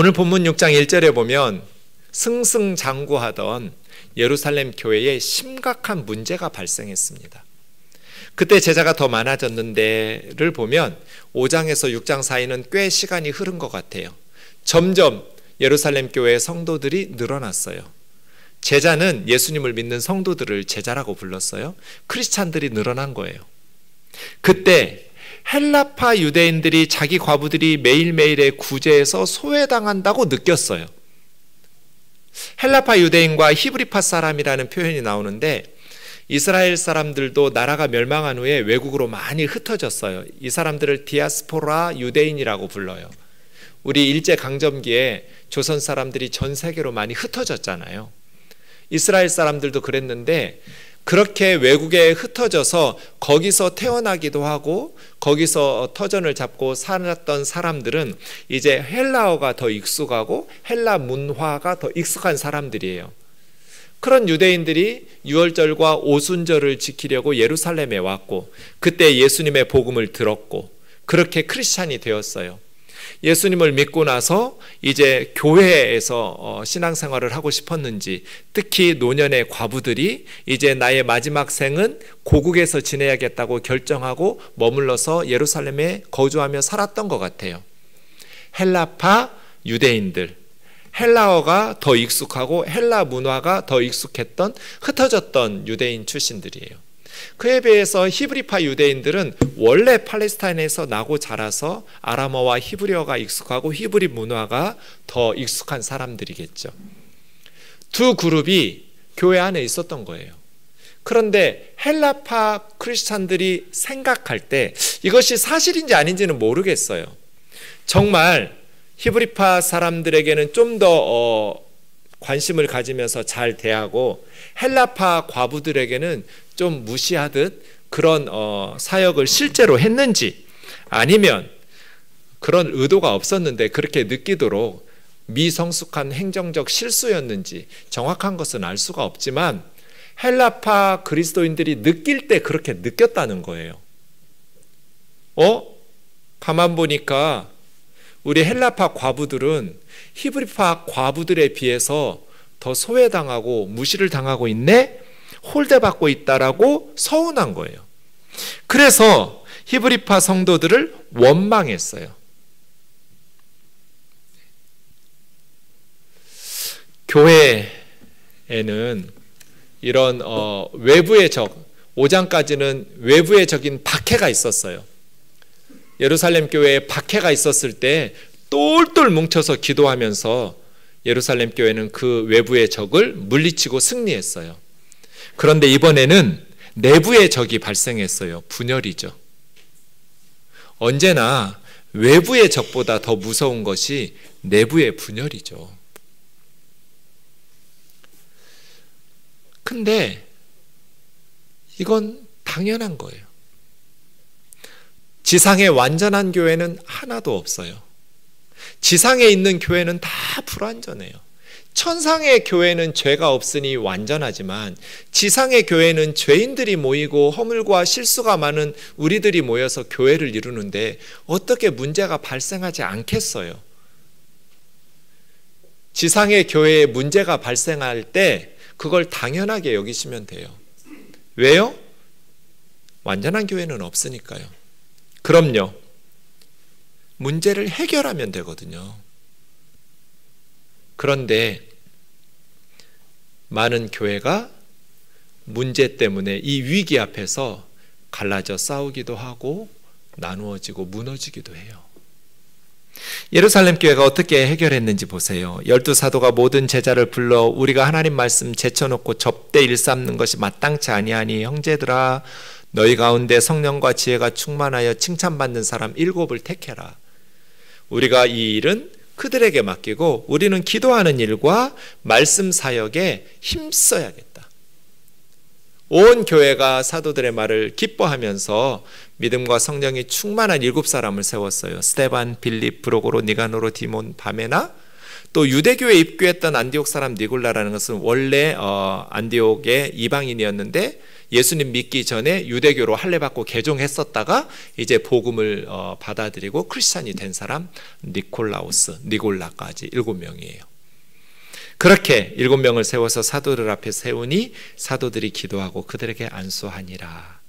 오늘 본문 6장 1절에 보면 승승장구하던 예루살렘 교회에 심각한 문제가 발생했습니다. 그때 제자가 더 많아졌는데를 보면 5장에서 6장 사이는 꽤 시간이 흐른 것 같아요. 점점 예루살렘 교회의 성도들이 늘어났어요. 제자는 예수님을 믿는 성도들을 제자라고 불렀어요. 크리스찬들이 늘어난 거예요. 그때 헬라파 유대인들이 자기 과부들이 매일매일의 구제에서 소외당한다고 느꼈어요. 헬라파 유대인과 히브리파 사람이라는 표현이 나오는데 이스라엘 사람들도 나라가 멸망한 후에 외국으로 많이 흩어졌어요. 이 사람들을 디아스포라 유대인이라고 불러요. 우리 일제강점기에 조선 사람들이 전 세계로 많이 흩어졌잖아요. 이스라엘 사람들도 그랬는데 그렇게 외국에 흩어져서 거기서 태어나기도 하고 거기서 터전을 잡고 살았던 사람들은 이제 헬라어가 더 익숙하고 헬라 문화가 더 익숙한 사람들이에요. 그런 유대인들이 유월절과 오순절을 지키려고 예루살렘에 왔고 그때 예수님의 복음을 들었고 그렇게 크리스찬이 되었어요. 예수님을 믿고 나서 이제 교회에서 신앙생활을 하고 싶었는지 특히 노년의 과부들이 이제 나의 마지막 생은 고국에서 지내야겠다고 결정하고 머물러서 예루살렘에 거주하며 살았던 것 같아요. 헬라파 유대인들, 헬라어가 더 익숙하고 헬라 문화가 더 익숙했던 흩어졌던 유대인 출신들이에요. 그에 비해서 히브리파 유대인들은 원래 팔레스타인에서 나고 자라서 아람어와 히브리어가 익숙하고 히브리 문화가 더 익숙한 사람들이겠죠. 두 그룹이 교회 안에 있었던 거예요. 그런데 헬라파 크리스찬들이 생각할 때 이것이 사실인지 아닌지는 모르겠어요. 정말 히브리파 사람들에게는 좀 더 관심을 가지면서 잘 대하고 헬라파 과부들에게는 좀 무시하듯 그런 사역을 실제로 했는지 아니면 그런 의도가 없었는데 그렇게 느끼도록 미성숙한 행정적 실수였는지 정확한 것은 알 수가 없지만 헬라파 그리스도인들이 느낄 때 그렇게 느꼈다는 거예요. 가만 보니까 우리 헬라파 과부들은 히브리파 과부들에 비해서 더 소외당하고 무시를 당하고 있네? 홀대받고 있다라고 서운한 거예요. 그래서 히브리파 성도들을 원망했어요. 교회에는 이런 외부의 적, 5장까지는 외부의 적인 박해가 있었어요. 예루살렘 교회에 박해가 있었을 때 똘똘 뭉쳐서 기도하면서 예루살렘 교회는 그 외부의 적을 물리치고 승리했어요. 그런데 이번에는 내부의 적이 발생했어요. 분열이죠. 언제나 외부의 적보다 더 무서운 것이 내부의 분열이죠. 근데 이건 당연한 거예요. 지상에 완전한 교회는 하나도 없어요. 지상에 있는 교회는 다 불완전해요. 천상의 교회는 죄가 없으니 완전하지만 지상의 교회는 죄인들이 모이고 허물과 실수가 많은 우리들이 모여서 교회를 이루는데 어떻게 문제가 발생하지 않겠어요? 지상의 교회에 문제가 발생할 때 그걸 당연하게 여기시면 돼요. 왜요? 완전한 교회는 없으니까요. 그럼요. 문제를 해결하면 되거든요. 그런데 많은 교회가 문제 때문에 이 위기 앞에서 갈라져 싸우기도 하고 나누어지고 무너지기도 해요. 예루살렘 교회가 어떻게 해결했는지 보세요. 12사도가 모든 제자를 불러 우리가 하나님 말씀 제쳐놓고 접대 일삼는 것이 마땅치 아니하니 형제들아 너희 가운데 성령과 지혜가 충만하여 칭찬받는 사람 7을 택해라. 우리가 이 일은 그들에게 맡기고 우리는 기도하는 일과 말씀 사역에 힘써야겠다. 온 교회가 사도들의 말을 기뻐하면서 믿음과 성령이 충만한 7사람을 세웠어요. 스데반, 빌립, 브로고로, 니가노로, 디몬, 바메나. 또 유대교에 입교했던 안디옥 사람 니골라라는 것은 원래 안디옥의 이방인이었는데 예수님 믿기 전에 유대교로 할례받고 개종했었다가 이제 복음을 받아들이고 크리스찬이 된 사람 니골라까지 7명이에요. 그렇게 7명을 세워서 사도들 앞에 세우니 사도들이 기도하고 그들에게 안수하니라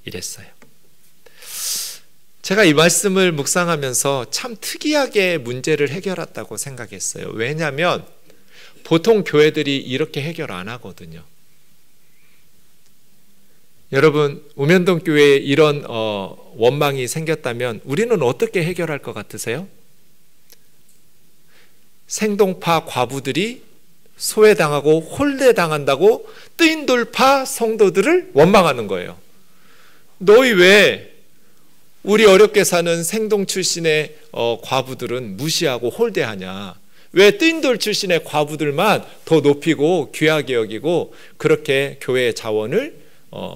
이랬어요. 제가 이 말씀을 묵상하면서 참 특이하게 문제를 해결했다고 생각했어요. 왜냐하면 보통 교회들이 이렇게 해결 안 하거든요. 여러분, 우면동 교회에 이런 원망이 생겼다면 우리는 어떻게 해결할 것 같으세요? 생동파 과부들이 소외당하고 홀대당한다고 뜨인돌파 성도들을 원망하는 거예요. 너희 왜 우리 어렵게 사는 생동 출신의 과부들은 무시하고 홀대하냐? 왜 뜨인돌 출신의 과부들만 더 높이고 귀하게 여기고 그렇게 교회의 자원을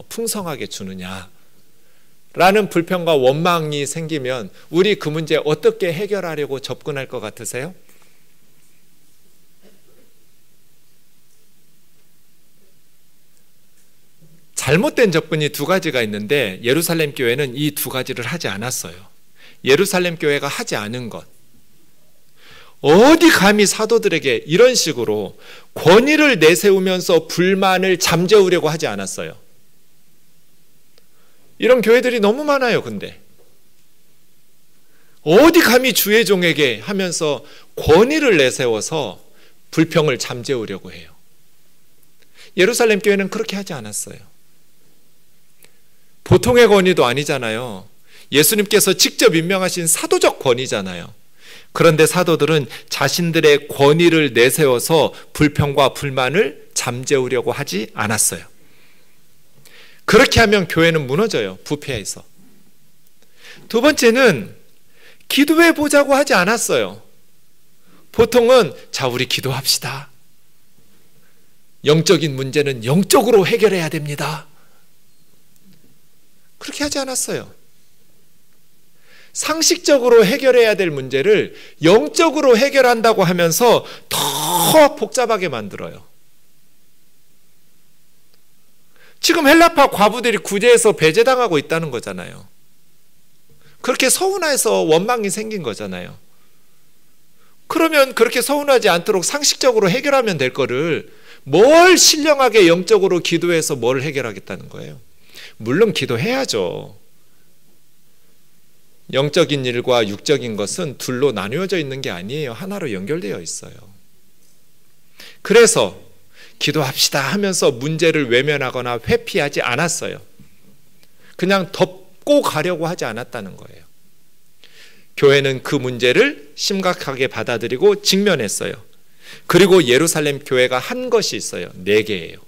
풍성하게 주느냐? 라는 불평과 원망이 생기면 우리 그 문제 어떻게 해결하려고 접근할 것 같으세요? 잘못된 접근이 두 가지가 있는데 예루살렘 교회는 이 두 가지를 하지 않았어요. 예루살렘 교회가 하지 않은 것, 어디 감히 사도들에게 이런 식으로 권위를 내세우면서 불만을 잠재우려고 하지 않았어요. 이런 교회들이 너무 많아요. 근데 어디 감히 주의 종에게 하면서 권위를 내세워서 불평을 잠재우려고 해요. 예루살렘 교회는 그렇게 하지 않았어요. 보통의 권위도 아니잖아요. 예수님께서 직접 임명하신 사도적 권위잖아요. 그런데 사도들은 자신들의 권위를 내세워서 불평과 불만을 잠재우려고 하지 않았어요. 그렇게 하면 교회는 무너져요. 부패해서. 두 번째는 기도해 보자고 하지 않았어요. 보통은 자, 우리 기도합시다. 영적인 문제는 영적으로 해결해야 됩니다. 그렇게 하지 않았어요. 상식적으로 해결해야 될 문제를 영적으로 해결한다고 하면서 더 복잡하게 만들어요. 지금 헬라파 과부들이 구제해서 배제당하고 있다는 거잖아요. 그렇게 서운해서 원망이 생긴 거잖아요. 그러면 그렇게 서운하지 않도록 상식적으로 해결하면 될 거를 뭘 신령하게 영적으로 기도해서 뭘 해결하겠다는 거예요. 물론 기도해야죠. 영적인 일과 육적인 것은 둘로 나뉘어져 있는 게 아니에요. 하나로 연결되어 있어요. 그래서 기도합시다 하면서 문제를 외면하거나 회피하지 않았어요. 그냥 덮고 가려고 하지 않았다는 거예요. 교회는 그 문제를 심각하게 받아들이고 직면했어요. 그리고 예루살렘 교회가 한 것이 있어요. 4개예요.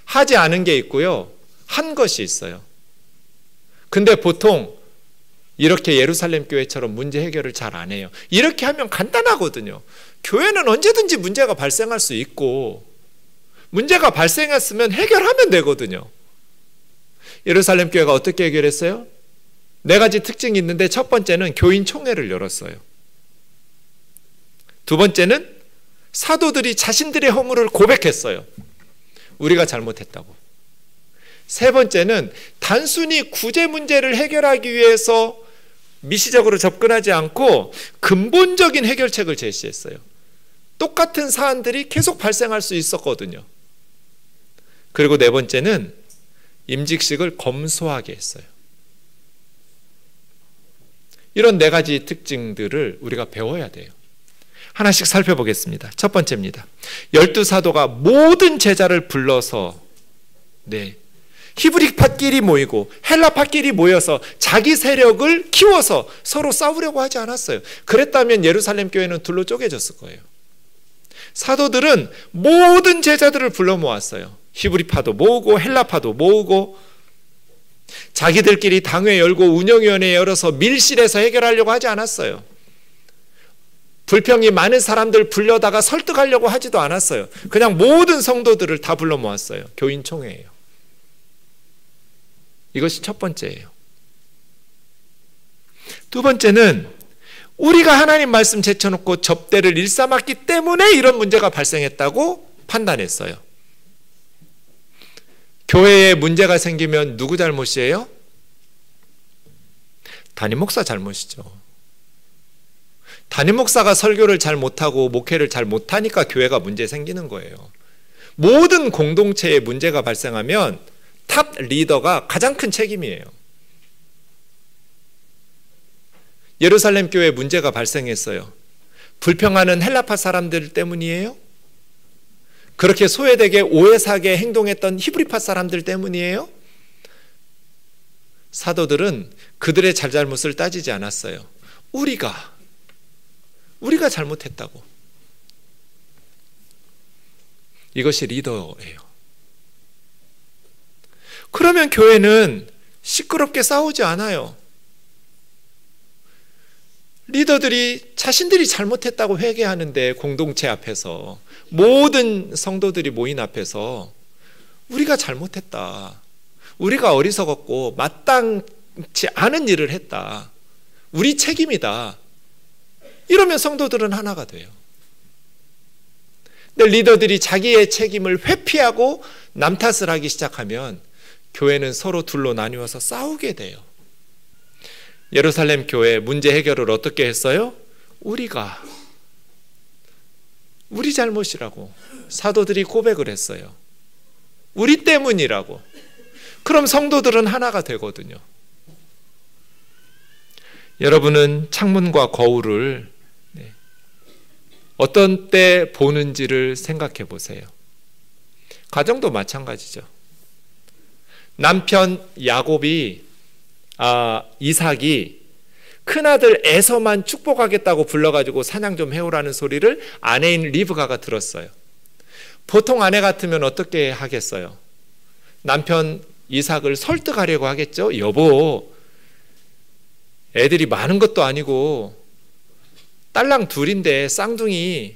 하지 않은 게 있고요. 한 것이 있어요. 근데 보통 이렇게 예루살렘 교회처럼 문제 해결을 잘 안 해요. 이렇게 하면 간단하거든요. 교회는 언제든지 문제가 발생할 수 있고 문제가 발생했으면 해결하면 되거든요. 예루살렘 교회가 어떻게 해결했어요? 4가지 특징이 있는데 첫 번째는 교인 총회를 열었어요. 두 번째는 사도들이 자신들의 허물을 고백했어요. 우리가 잘못했다고. 세 번째는 단순히 구제 문제를 해결하기 위해서 미시적으로 접근하지 않고 근본적인 해결책을 제시했어요. 똑같은 사안들이 계속 발생할 수 있었거든요. 그리고 네 번째는 임직식을 검소하게 했어요. 이런 4가지 특징들을 우리가 배워야 돼요. 하나씩 살펴보겠습니다. 첫 번째입니다. 12사도가 모든 제자를 불러서 히브리파끼리 모이고 헬라파끼리 모여서 자기 세력을 키워서 서로 싸우려고 하지 않았어요. 그랬다면 예루살렘 교회는 둘로 쪼개졌을 거예요. 사도들은 모든 제자들을 불러 모았어요. 히브리파도 모으고 헬라파도 모으고 자기들끼리 당회 열고 운영위원회 열어서 밀실에서 해결하려고 하지 않았어요. 불평이 많은 사람들 불려다가 설득하려고 하지도 않았어요. 그냥 모든 성도들을 다 불러 모았어요. 교인 총회예요. 이것이 첫 번째예요. 두 번째는 우리가 하나님 말씀 제쳐놓고 접대를 일삼았기 때문에 이런 문제가 발생했다고 판단했어요. 교회에 문제가 생기면 누구 잘못이에요? 담임 목사 잘못이죠. 담임 목사가 설교를 잘 못하고 목회를 잘 못하니까 교회가 문제 생기는 거예요. 모든 공동체에 문제가 발생하면 탑 리더가 가장 큰 책임이에요. 예루살렘 교회에 문제가 발생했어요. 불평하는 헬라파 사람들 때문이에요? 그렇게 소외되게 오해사게 행동했던 히브리파 사람들 때문이에요? 사도들은 그들의 잘잘못을 따지지 않았어요. 우리가 잘못했다고. 이것이 리더예요. 그러면 교회는 시끄럽게 싸우지 않아요. 리더들이 자신들이 잘못했다고 회개하는데 공동체 앞에서, 모든 성도들이 모인 앞에서 우리가 잘못했다, 우리가 어리석었고 마땅치 않은 일을 했다, 우리 책임이다, 이러면 성도들은 하나가 돼요. 근데 리더들이 자기의 책임을 회피하고 남 탓을 하기 시작하면 교회는 서로 둘로 나뉘어서 싸우게 돼요. 예루살렘 교회 문제 해결을 어떻게 했어요? 우리 잘못이라고 사도들이 고백을 했어요. 우리 때문이라고. 그럼 성도들은 하나가 되거든요. 여러분은 창문과 거울을 어떤 때 보는지를 생각해 보세요. 가정도 마찬가지죠. 남편 이삭이 큰아들 에서만 축복하겠다고 불러가지고 사냥 좀 해오라는 소리를 아내인 리브가가 들었어요. 보통 아내 같으면 어떻게 하겠어요? 남편 이삭을 설득하려고 하겠죠. 여보, 애들이 많은 것도 아니고 딸랑 둘인데 쌍둥이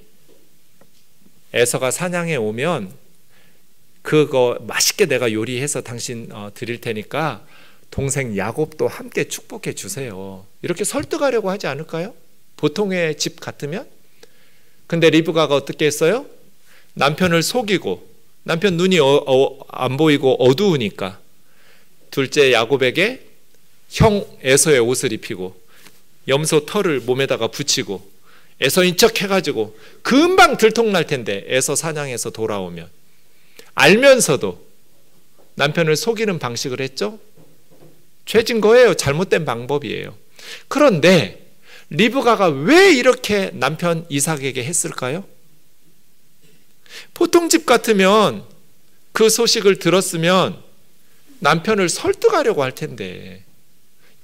에서가 사냥해 오면 그거 맛있게 내가 요리해서 당신 드릴 테니까 동생 야곱도 함께 축복해 주세요. 이렇게 설득하려고 하지 않을까요? 보통의 집 같으면? 근데 리브가가 어떻게 했어요? 남편을 속이고, 남편 눈이 안 보이고 어두우니까 둘째 야곱에게 형 에서의 옷을 입히고 염소 털을 몸에다가 붙이고 에서인 척 해가지고 금방 들통날 텐데 에서 사냥해서 돌아오면, 알면서도 남편을 속이는 방식을 했죠. 죄진 거예요. 잘못된 방법이에요. 그런데 리브가가 왜 이렇게 남편 이삭에게 했을까요? 보통 집 같으면 그 소식을 들었으면 남편을 설득하려고 할 텐데,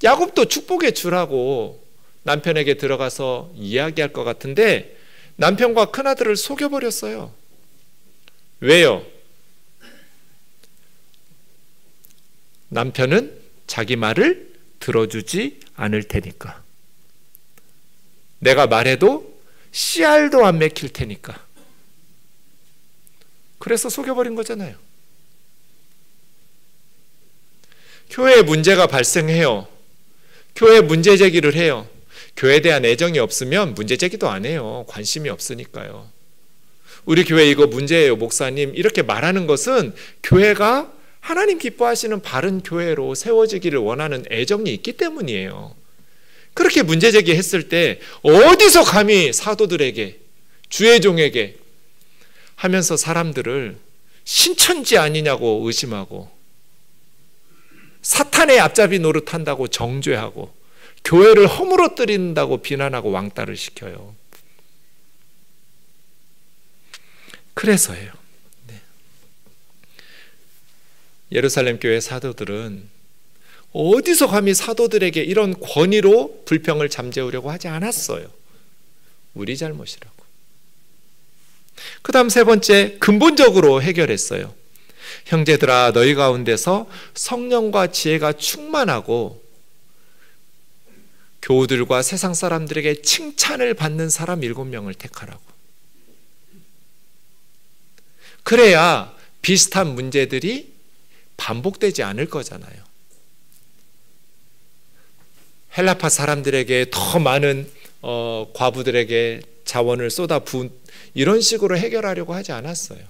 야곱도 축복해 주라고 남편에게 들어가서 이야기할 것 같은데 남편과 큰아들을 속여버렸어요. 왜요? 남편은 자기 말을 들어주지 않을 테니까. 내가 말해도 씨알도 안 맥힐 테니까. 그래서 속여버린 거잖아요. 교회에 문제가 발생해요. 교회에 문제 제기를 해요. 교회에 대한 애정이 없으면 문제 제기도 안 해요. 관심이 없으니까요. 우리 교회 이거 문제예요, 목사님, 이렇게 말하는 것은 교회가 하나님 기뻐하시는 바른 교회로 세워지기를 원하는 애정이 있기 때문이에요. 그렇게 문제 제기했을 때 어디서 감히 사도들에게, 주의 종에게 하면서 사람들을 신천지 아니냐고 의심하고 사탄의 앞잡이 노릇한다고 정죄하고 교회를 허물어뜨린다고 비난하고 왕따를 시켜요. 그래서예요. 예루살렘 교회 사도들은 어디서 감히 사도들에게 이런 권위로 불평을 잠재우려고 하지 않았어요. 우리 잘못이라고. 그 다음 세 번째, 근본적으로 해결했어요. 형제들아, 너희 가운데서 성령과 지혜가 충만하고 교우들과 세상 사람들에게 칭찬을 받는 사람 7명을 택하라고. 그래야 비슷한 문제들이 반복되지 않을 거잖아요. 헬라파 사람들에게 더 많은 과부들에게 자원을 쏟아부은 이런 식으로 해결하려고 하지 않았어요.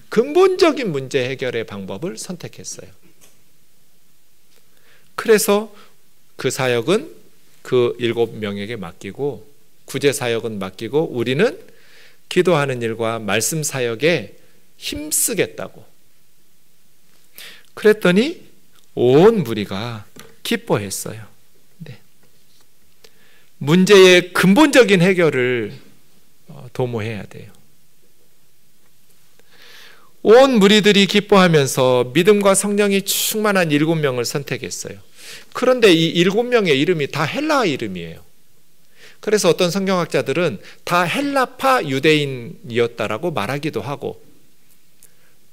근본적인 문제 해결의 방법을 선택했어요. 그래서 그 사역은 그 7명에게 맡기고 구제 사역은 맡기고 우리는 기도하는 일과 말씀 사역에 힘쓰겠다고. 그랬더니 온 무리가 기뻐했어요. 네. 문제의 근본적인 해결을 도모해야 돼요. 온 무리들이 기뻐하면서 믿음과 성령이 충만한 7명을 선택했어요. 그런데 이 7명의 이름이 다 헬라어 이름이에요. 그래서 어떤 성경학자들은 다 헬라파 유대인이었다라고 말하기도 하고,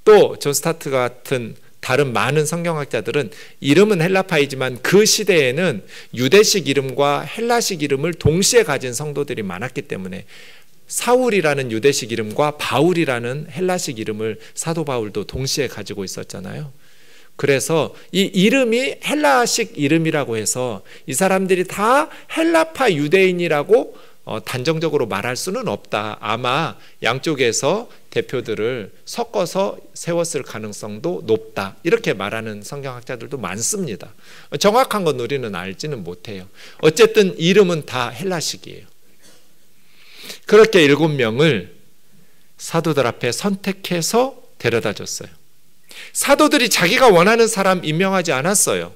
또 존 스타트 같은 다른 많은 성경학자들은 이름은 헬라파이지만 그 시대에는 유대식 이름과 헬라식 이름을 동시에 가진 성도들이 많았기 때문에 사울이라는 유대식 이름과 바울이라는 헬라식 이름을 사도 바울도 동시에 가지고 있었잖아요. 그래서 이 이름이 헬라식 이름이라고 해서 이 사람들이 다 헬라파 유대인이라고 단정적으로 말할 수는 없다. 아마 양쪽에서 대표들을 섞어서 세웠을 가능성도 높다. 이렇게 말하는 성경학자들도 많습니다. 정확한 건 우리는 알지는 못해요. 어쨌든 이름은 다 헬라식이에요. 그렇게 7명을 사도들 앞에 선택해서 데려다 줬어요. 사도들이 자기가 원하는 사람 임명하지 않았어요.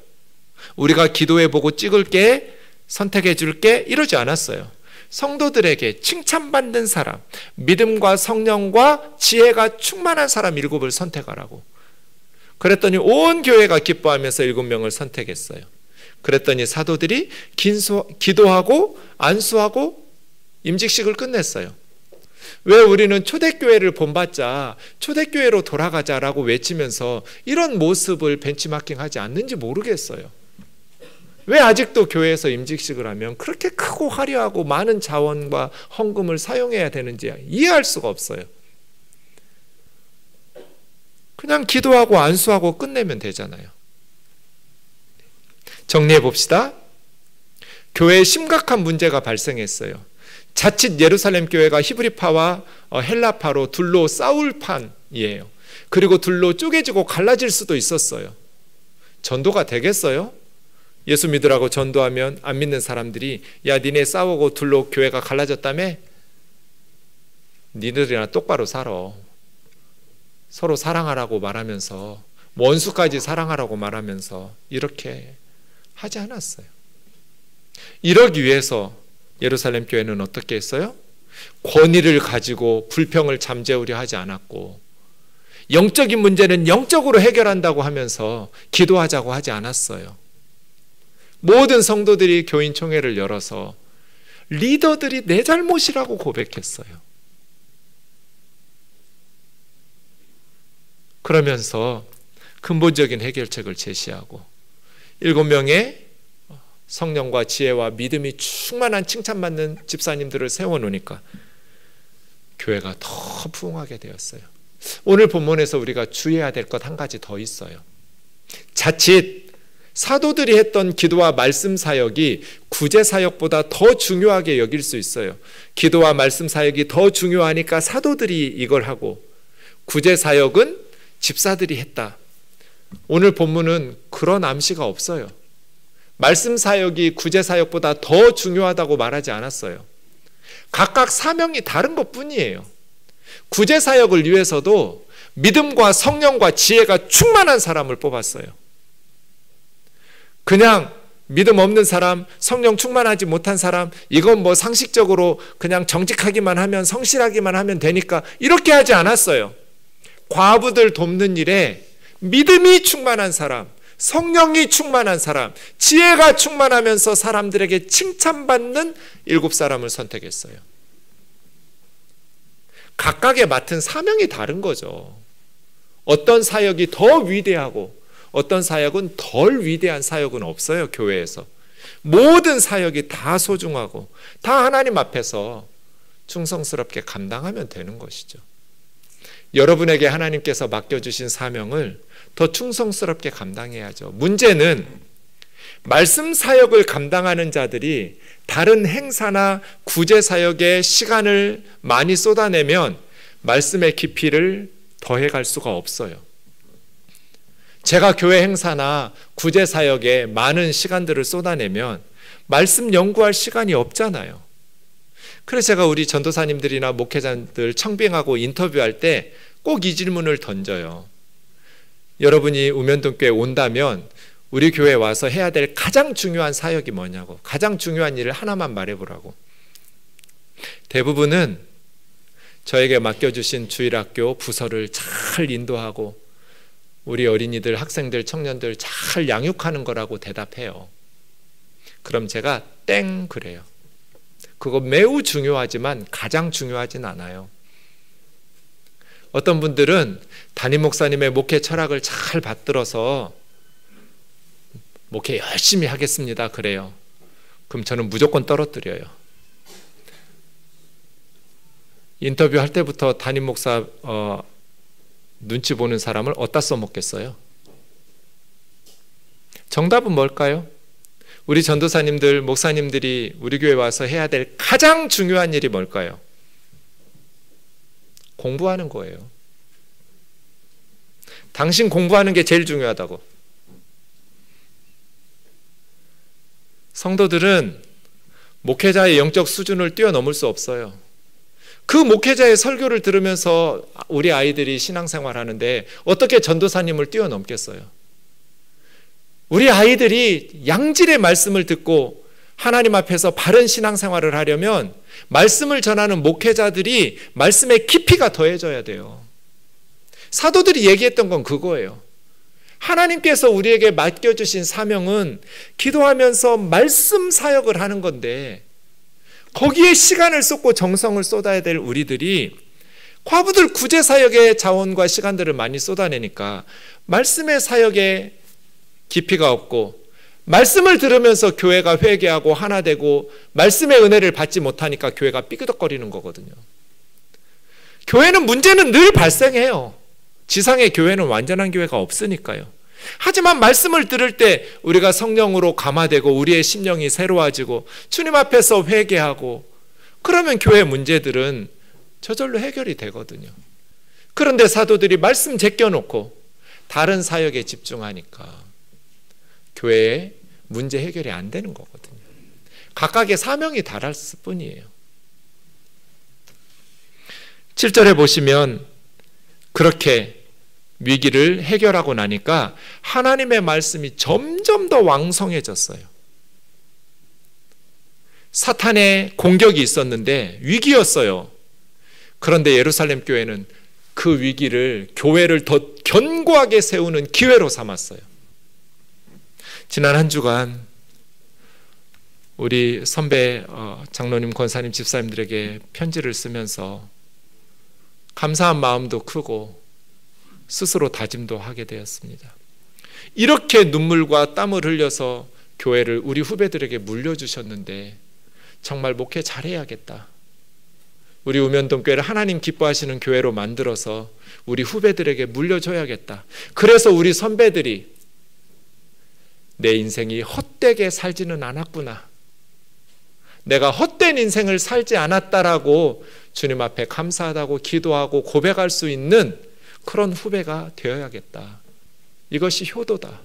우리가 기도해보고 찍을게, 선택해 줄게 이러지 않았어요. 성도들에게 칭찬받는 사람, 믿음과 성령과 지혜가 충만한 사람 7을 선택하라고. 그랬더니 온 교회가 기뻐하면서 7명을 선택했어요. 그랬더니 사도들이 기도하고 안수하고 임직식을 끝냈어요. 왜 우리는 초대교회를 본받자, 초대교회로 돌아가자라고 외치면서 이런 모습을 벤치마킹하지 않는지 모르겠어요. 왜 아직도 교회에서 임직식을 하면 그렇게 크고 화려하고 많은 자원과 헌금을 사용해야 되는지 이해할 수가 없어요. 그냥 기도하고 안수하고 끝내면 되잖아요. 정리해 봅시다. 교회에 심각한 문제가 발생했어요. 자칫 예루살렘 교회가 히브리파와 헬라파로 둘로 싸울 판이에요. 그리고 둘로 쪼개지고 갈라질 수도 있었어요. 전도가 되겠어요? 예수 믿으라고 전도하면 안 믿는 사람들이 야 니네 싸우고 둘로 교회가 갈라졌다며? 니들이나 똑바로 살아. 서로 사랑하라고 말하면서 원수까지 사랑하라고 말하면서 이렇게 하지 않았어요. 이러기 위해서 예루살렘 교회는 어떻게 했어요? 권위를 가지고 불평을 잠재우려 하지 않았고, 영적인 문제는 영적으로 해결한다고 하면서 기도하자고 하지 않았어요. 모든 성도들이 교인 총회를 열어서 리더들이 내 잘못이라고 고백했어요. 그러면서 근본적인 해결책을 제시하고 7명의 성령과 지혜와 믿음이 충만한 칭찬받는 집사님들을 세워놓으니까 교회가 더 부흥하게 되었어요. 오늘 본문에서 우리가 주의해야 될 것 한 가지 더 있어요. 자칫 사도들이 했던 기도와 말씀 사역이 구제 사역보다 더 중요하게 여길 수 있어요. 기도와 말씀 사역이 더 중요하니까 사도들이 이걸 하고 구제 사역은 집사들이 했다. 오늘 본문은 그런 암시가 없어요. 말씀 사역이 구제 사역보다 더 중요하다고 말하지 않았어요. 각각 사명이 다른 것뿐이에요. 구제 사역을 위해서도 믿음과 성령과 지혜가 충만한 사람을 뽑았어요. 그냥 믿음 없는 사람, 성령 충만하지 못한 사람, 이건 뭐 상식적으로 그냥 정직하기만 하면, 성실하기만 하면 되니까 이렇게 하지 않았어요. 과부들 돕는 일에 믿음이 충만한 사람, 성령이 충만한 사람, 지혜가 충만하면서 사람들에게 칭찬받는 7사람을 선택했어요. 각각의 맡은 사명이 다른 거죠. 어떤 사역이 더 위대하고 어떤 사역은 덜 위대한 사역은 없어요. 교회에서 모든 사역이 다 소중하고 다 하나님 앞에서 충성스럽게 감당하면 되는 것이죠. 여러분에게 하나님께서 맡겨주신 사명을 더 충성스럽게 감당해야죠. 문제는 말씀 사역을 감당하는 자들이 다른 행사나 구제 사역에 시간을 많이 쏟아내면 말씀의 깊이를 더해갈 수가 없어요. 제가 교회 행사나 구제 사역에 많은 시간들을 쏟아내면 말씀 연구할 시간이 없잖아요. 그래서 제가 우리 전도사님들이나 목회자들 청빙하고 인터뷰할 때 꼭 이 질문을 던져요. 여러분이 우면동교회 온다면 우리 교회에 와서 해야 될 가장 중요한 사역이 뭐냐고, 가장 중요한 일을 하나만 말해보라고. 대부분은 저에게 맡겨주신 주일학교 부서를 잘 인도하고 우리 어린이들, 학생들, 청년들 잘 양육하는 거라고 대답해요. 그럼 제가 땡 그래요. 그거 매우 중요하지만 가장 중요하진 않아요. 어떤 분들은 담임 목사님의 목회 철학을 잘 받들어서 목회 열심히 하겠습니다 그래요. 그럼 저는 무조건 떨어뜨려요. 인터뷰할 때부터 담임 목사 눈치 보는 사람을 어디다 써먹겠어요? 정답은 뭘까요? 우리 전도사님들, 목사님들이 우리 교회 와서 해야 될 가장 중요한 일이 뭘까요? 공부하는 거예요. 당신 공부하는 게 제일 중요하다고. 성도들은 목회자의 영적 수준을 뛰어넘을 수 없어요. 그 목회자의 설교를 들으면서 우리 아이들이 신앙생활 하는데 어떻게 전도사님을 뛰어넘겠어요? 우리 아이들이 양질의 말씀을 듣고 하나님 앞에서 바른 신앙생활을 하려면 말씀을 전하는 목회자들이 말씀의 깊이가 더해져야 돼요. 사도들이 얘기했던 건 그거예요. 하나님께서 우리에게 맡겨주신 사명은 기도하면서 말씀 사역을 하는 건데 거기에 시간을 쏟고 정성을 쏟아야 될 우리들이 과부들 구제 사역의 자원과 시간들을 많이 쏟아내니까 말씀의 사역에 깊이가 없고 말씀을 들으면서 교회가 회개하고 하나 되고 말씀의 은혜를 받지 못하니까 교회가 삐그덕거리는 거거든요. 교회는 문제는 늘 발생해요. 지상의 교회는 완전한 교회가 없으니까요. 하지만 말씀을 들을 때 우리가 성령으로 감화되고 우리의 심령이 새로워지고 주님 앞에서 회개하고 그러면 교회 문제들은 저절로 해결이 되거든요. 그런데 사도들이 말씀 제껴놓고 다른 사역에 집중하니까 교회에 문제 해결이 안 되는 거거든요. 각각의 사명이 달랐을 뿐이에요. 7절에 보시면 그렇게 위기를 해결하고 나니까 하나님의 말씀이 점점 더 왕성해졌어요. 사탄의 공격이 있었는데 위기였어요. 그런데 예루살렘 교회는 그 위기를 교회를 더 견고하게 세우는 기회로 삼았어요. 지난 한 주간 우리 선배 장로님, 권사님, 집사님들에게 편지를 쓰면서 감사한 마음도 크고 스스로 다짐도 하게 되었습니다. 이렇게 눈물과 땀을 흘려서 교회를 우리 후배들에게 물려주셨는데 정말 목회 잘해야겠다. 우리 우면동교회를 하나님 기뻐하시는 교회로 만들어서 우리 후배들에게 물려줘야겠다. 그래서 우리 선배들이 내 인생이 헛되게 살지는 않았구나, 내가 헛된 인생을 살지 않았다라고 주님 앞에 감사하다고 기도하고 고백할 수 있는 그런 후배가 되어야겠다. 이것이 효도다.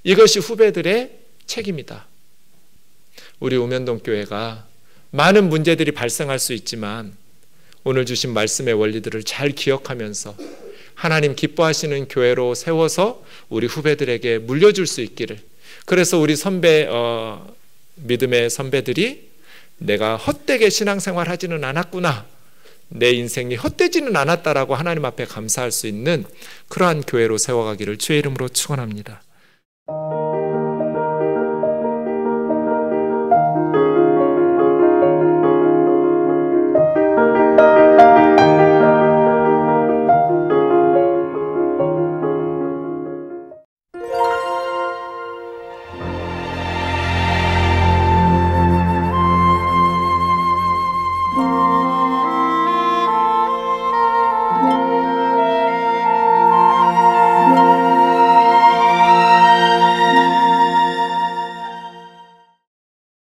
이것이 후배들의 책임이다. 우리 우면동교회가 많은 문제들이 발생할 수 있지만 오늘 주신 말씀의 원리들을 잘 기억하면서 하나님 기뻐하시는 교회로 세워서 우리 후배들에게 물려줄 수 있기를, 그래서 우리 선배 믿음의 선배들이 내가 헛되게 신앙생활 하지는 않았구나, 내 인생이 헛되지는 않았다라고 하나님 앞에 감사할 수 있는 그러한 교회로 세워가기를 주의 이름으로 축원합니다.